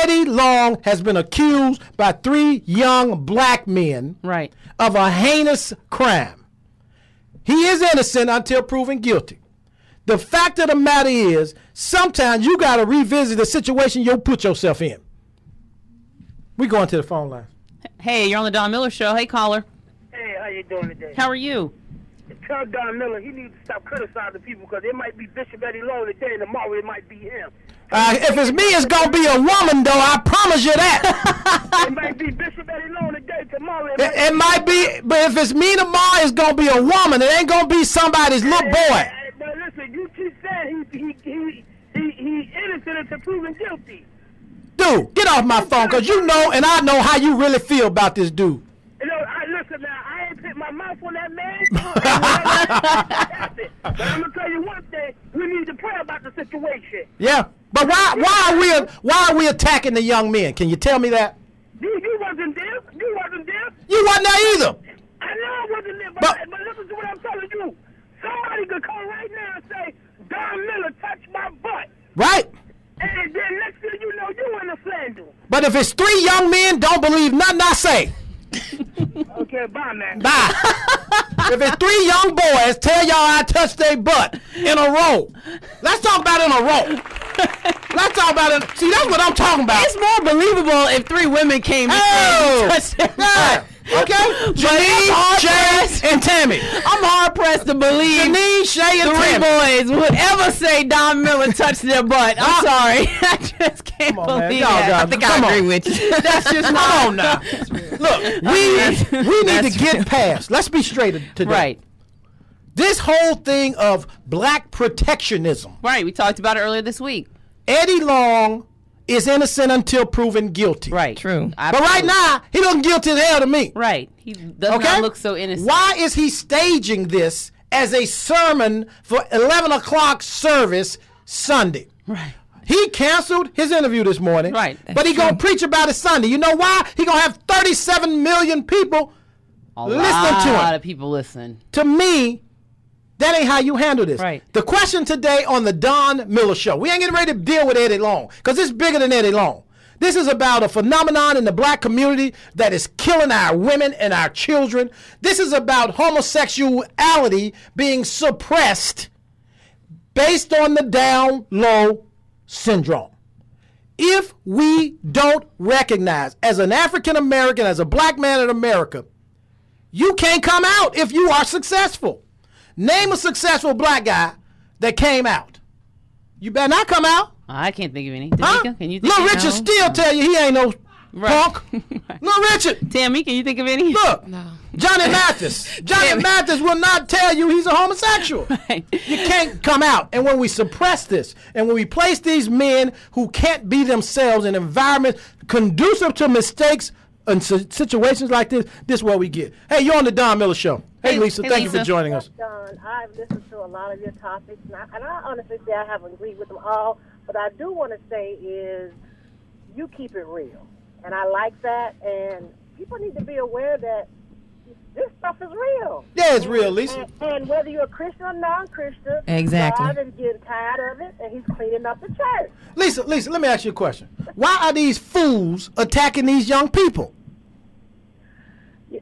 Eddie Long has been accused by 3 young black men of a heinous crime. He is innocent until proven guilty. The fact of the matter is, sometimes you got to revisit the situation you put yourself in. We going to the phone line. Hey, you're on the Don Miller Show. Hey, caller. Hey, how you doing today? How are you? Tell Don Miller he needs to stop criticizing people because it might be Bishop Eddie Long today and tomorrow it might be him. If it's me, it's going to be a woman, though. I promise you that. It might be Bishop Eddie Long today, tomorrow it might be, but if it's me tomorrow, it's going to be a woman. It ain't going to be somebody's little boy. But listen, you keep saying he innocent until proven guilty. Dude, get off my phone, because you know and I know how you really feel about this dude. You know, listen now, I ain't put my mouth on that man. But I'm going to tell you one thing, we need to pray about the situation. Yeah, but why are we attacking the young men? Can you tell me that? You wasn't there. You wasn't there. You wasn't there either. I know I wasn't there, but listen to what I'm telling you. Somebody could come right now and say, Don Miller touched my butt. Right. And then next thing you know, you in the scandal. But if it's 3 young men, don't believe nothing I say. Okay, bye, man. Bye. If it's 3 young boys, tell y'all I touched their butt in a row. Let's talk about it in a row. Let's talk about it. See, that's what I'm talking about. It's more believable if 3 women came and touched their butt. Okay? Janine, Shay, and Tammy. I'm hard pressed to believe Janine, Shay, and 3 boys would ever say Don Miller touched their butt. I'm sorry. I just can't believe that. I think I agree with you. That's just not on now. Look, we need to get past. Let's be straight today. Right. This whole thing of black protectionism. Right. We talked about it earlier this week. Eddie Long is innocent until proven guilty. Right. True. But right now, he looking guilty as hell to me. Right. He does not look so innocent. Why is he staging this as a sermon for 11 o'clock service Sunday? Right. He canceled his interview this morning. Right. But he going to preach about it Sunday. You know why? He going to have 37 million people listening to him. A lot of people listen. To me, that ain't how you handle this. Right. The question today on the Don Miller Show, we ain't getting ready to deal with Eddie Long because it's bigger than Eddie Long. This is about a phenomenon in the black community that is killing our women and our children. This is about homosexuality being suppressed based on the down low syndrome. If we don't recognize, as an African American, as a black man in America, you can't come out if you are successful. Name a successful black guy that came out. You better not come out. I can't think of any. Tamika, can you think Little of Richard still tell you he ain't no punk. Right. Little Richard. Tammy, can you think of any? Look, Johnny Mathis. Johnny Mathis will not tell you he's a homosexual. Right. You can't come out. And when we suppress this, and when we place these men who can't be themselves in environments conducive to mistakes and situations like this is what we get. Hey, you're on the Don Miller Show. Hey, Lisa, thank you for joining us. Don, I've listened to a lot of your topics, and I honestly say I haven't agreed with them all. But I do want to say is you keep it real, and I like that. And people need to be aware that this stuff is real. Yeah, it's real, Lisa. And whether you're a Christian or non-Christian, exactly. God is getting tired of it, and He's cleaning up the church. Lisa, let me ask you a question. Why are these fools attacking these young people?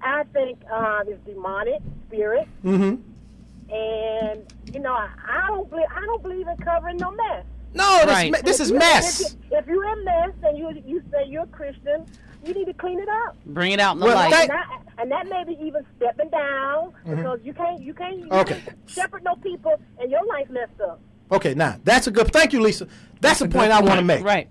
I think it's demonic spirit, Mm-hmm. and you know I don't believe in covering no mess. No, this is mess. If you're in mess and you say you're a Christian, you need to clean it up. Bring it out in the light. And that may be even stepping down because you can't Okay. shepherd no people and your life messed up. Okay, now that's a good. Thank you, Lisa. That's the point I want to make. Right.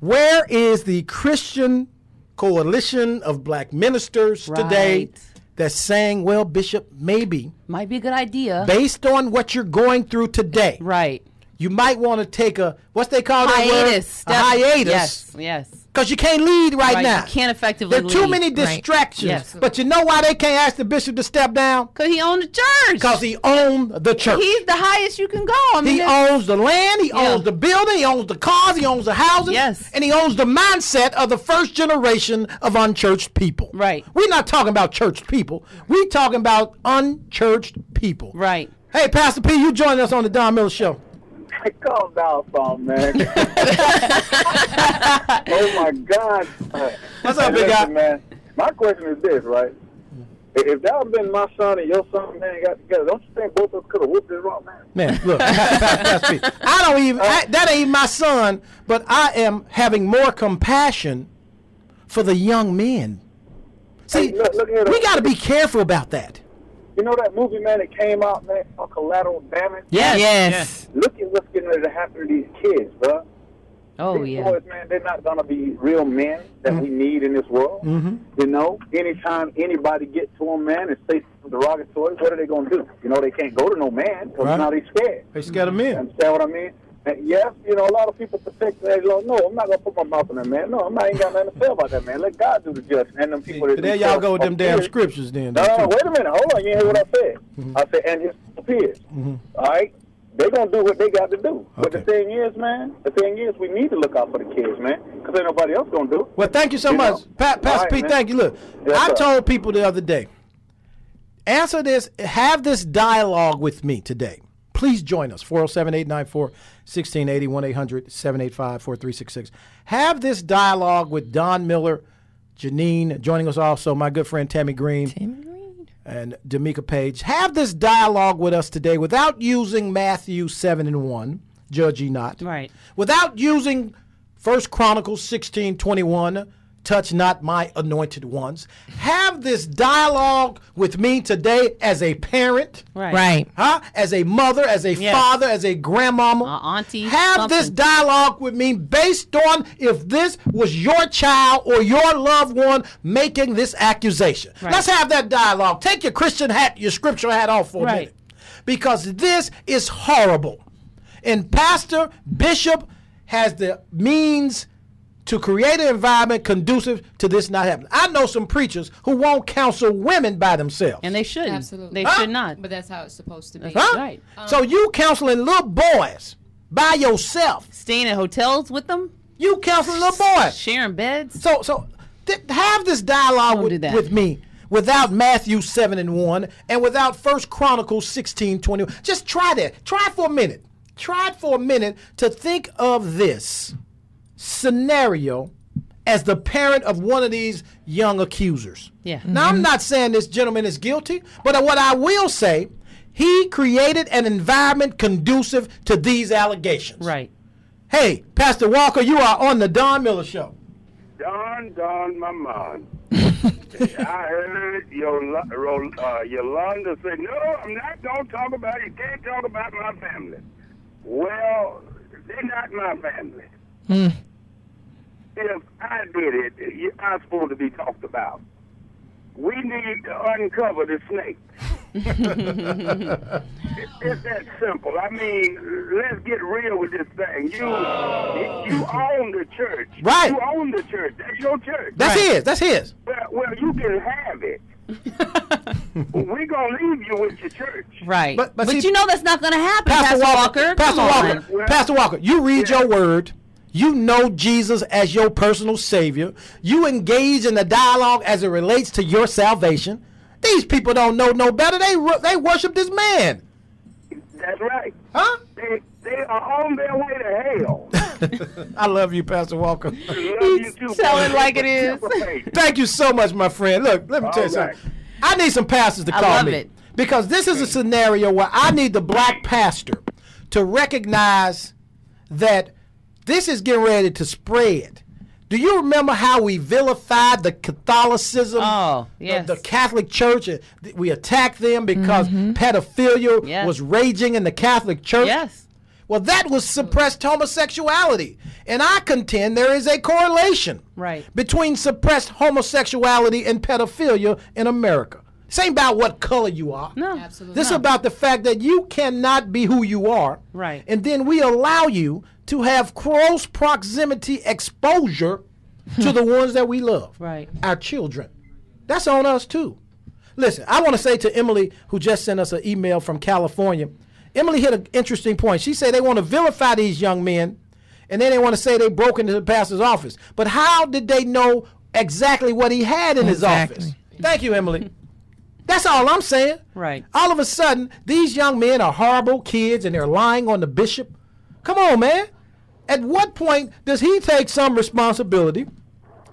Where is the Christian coalition of black ministers today that's saying, well, Bishop, maybe might be a good idea based on what you're going through today. Right. You might want to take a, what's they call hiatus. A hiatus. Yes. Because you can't lead right now. You can't effectively lead. There are too many distractions. Right. Yes. But you know why they can't ask the bishop to step down? Because he owned the church. Because he owned the church. He's the highest you can go. I mean, he owns the land, he owns the building, he owns the cars, he owns the houses. Yes. And he owns the mindset of the first generation of unchurched people. Right. We're not talking about church people. We're talking about unchurched people. Right. Hey, Pastor P, you joining us on the Don Miller Show. Calm down, man. What's up, big guy? Man, my question is this, right? If that had been my son and your son, man, got together, don't you think both of us could have whooped this wrong man? Man, look, I don't even, that ain't my son, but I am having more compassion for the young men. See, Hey, look here, we got to be careful about that. You know that movie, man, that came out, man, called Collateral Damage? Yes. Look at what's getting ready to happen to these kids, bro. Oh, These yeah. boys, man, they're not going to be real men that we need in this world. You know, anytime anybody gets to them, man, and say something derogatory, what are they going to do? You know, they can't go to no man because Right. now they're scared. They scared of men. Understand what I mean? And yes, you know, a lot of people protect their law. No, I'm not going to put my mouth on that man. No, I ain't got nothing to say about that man. Let God do the judging. And them people that There y'all go with them damn scriptures then. No, wait a minute. Hold on. You ain't hear what I said. I said, and his peers. All right? They're going to do what they got to do. But the thing is, man, we need to look out for the kids, man, because ain't nobody else going to do it. Well, thank you so You much. know? Pastor All right, Pete, man. thank you. Look, Yes, I sir. told people the other day, answer this, have this dialogue with me today. Please join us, 407-894-1680, 1-800-785-4366. Have this dialogue with Don Miller, Janine, joining us also, my good friend Tammy Green. And D'Amica Page. Have this dialogue with us today without using Matthew 7:1, judge ye not. Right. Without using 1 Chronicles 16:21, touch not my anointed ones. Have this dialogue with me today as a parent, Right. huh? As a mother, as a Yes. father, as a grandmama. Auntie, Have this something. dialogue with me based on if this was your child or your loved one making this accusation. Right. Let's have that dialogue. Take your Christian hat, your scripture hat off for a Right. minute. Because this is horrible. And Pastor Bishop has the means to create an environment conducive to this not happening. I know some preachers who won't counsel women by themselves. And they shouldn't. Absolutely. They Huh? should not. But that's how it's supposed to be. Huh? Right. So you counseling little boys by yourself. Staying at hotels with them, You counseling little boys. sharing beds. So have this dialogue Don't do that. with me without Matthew 7:1 and without 1 Chronicles 16:20. Just try that. Try it for a minute. Try it for a minute to think of this scenario as the parent of one of these young accusers. Yeah. Now, I'm not saying this gentleman is guilty, but what I will say, he created an environment conducive to these allegations. Right. Hey, Pastor Walker, you are on the Don Miller Show. Don, my man. I heard Yolanda say, no, I'm not going to talk about it. You can't talk about my family. Well, they're not my family. If I did it, I'm supposed to be talked about. We need to uncover the snake. It's that simple. I mean, let's get real with this thing. You own the church. Right. You own the church. That's your church. That's his. That's his. Well, you can have it. We're going to leave you with your church. Right. But But see- you know that's not going to happen, Pastor Pastor Walker. Walker. Pastor Come Walker. on. Well, Pastor Walker. You read yeah. your word. You know Jesus as your personal Savior. You engage in the dialogue as it relates to your salvation. These people don't know no better. They worship this man. That's right. Huh? They are on their way to hell. I love you, Pastor Walker. Love you too, Tell it brother. like it is. Thank you so much, my friend. Look, let me tell you All right. something. I need some pastors to I call love me. it. Because this is a scenario where I need the black pastor to recognize that this is getting ready to spread. Do you remember how we vilified the Catholicism, Oh, yes. the Catholic Church? We attacked them because pedophilia Yes. was raging in the Catholic Church. Yes. Well, that was suppressed homosexuality. And I contend there is a correlation Right. between suppressed homosexuality and pedophilia in America. This ain't about what color you are. No. Absolutely. This is about the fact that you cannot be who you are. Right. And then we allow you to have close proximity exposure to the ones that we love. Right. Our children. That's on us too. Listen, I want to say to Emily, who just sent us an email from California, Emily hit an interesting point. She said they want to vilify these young men, and then they want to say they broke into the pastor's office. But how did they know exactly what he had in his office? Thank you, Emily. That's all I'm saying. Right. All of a sudden, these young men are horrible kids, and they're lying on the bishop. Come on, man. At what point does he take some responsibility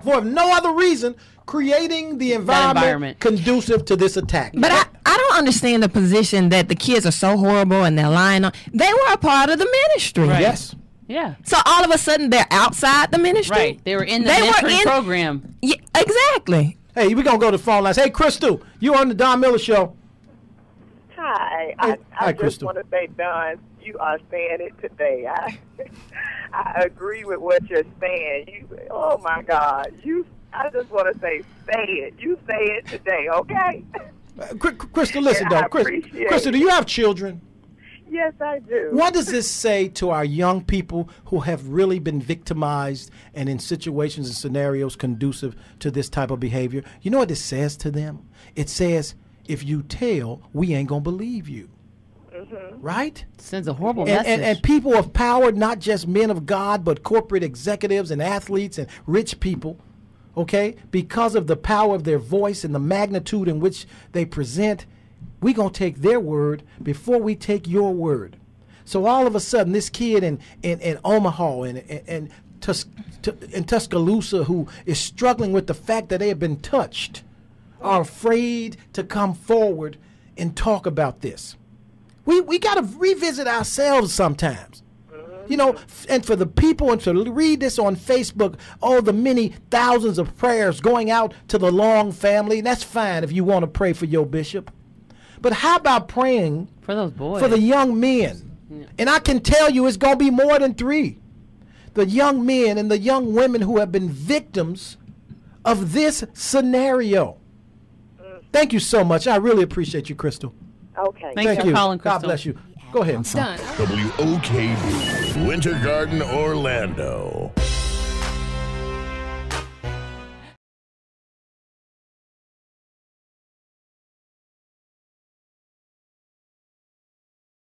for no other reason, creating the environment conducive to this attack. But I don't understand the position that the kids are so horrible and they're lying on. They were a part of the ministry. Right. Yes. Yeah. So all of a sudden they're outside the ministry. Right. They were in the mentoring program. Yeah, exactly. Hey, we're going to go to the phone lines. Hey, Crystal, you on the Don Miller Show. Hi. Hi, I just Crystal. want to say, Don, you are saying it today. I agree with what you're saying. Oh, my God. I just want to say it. You say it today, okay? Crystal, listen, though. Crystal, do you have children? Yes, I do. What does this say to our young people who have really been victimized and in situations and scenarios conducive to this type of behavior? You know what this says to them? It says, if you tell, we ain't going to believe you. Mm-hmm. Right? It sends a horrible message. And people of power, not just men of God, but corporate executives and athletes and rich people, okay, because of the power of their voice and the magnitude in which they present, we're going to take their word before we take your word. So all of a sudden, this kid in Omaha and Tuscaloosa who is struggling with the fact that they have been touched are afraid to come forward and talk about this. We got to revisit ourselves sometimes. You know, and for the people and to read this on Facebook, the many thousands of prayers going out to the Long family, that's fine if you want to pray for your bishop. But how about praying for those boys, for the young men? Yeah. And I can tell you it's going to be more than 3. The young men and the young women who have been victims of this scenario. Thank you so much. I really appreciate you, Crystal. Okay. Thanks for calling, Crystal. God bless you. Go ahead. Done. WOKB, Winter Garden, Orlando.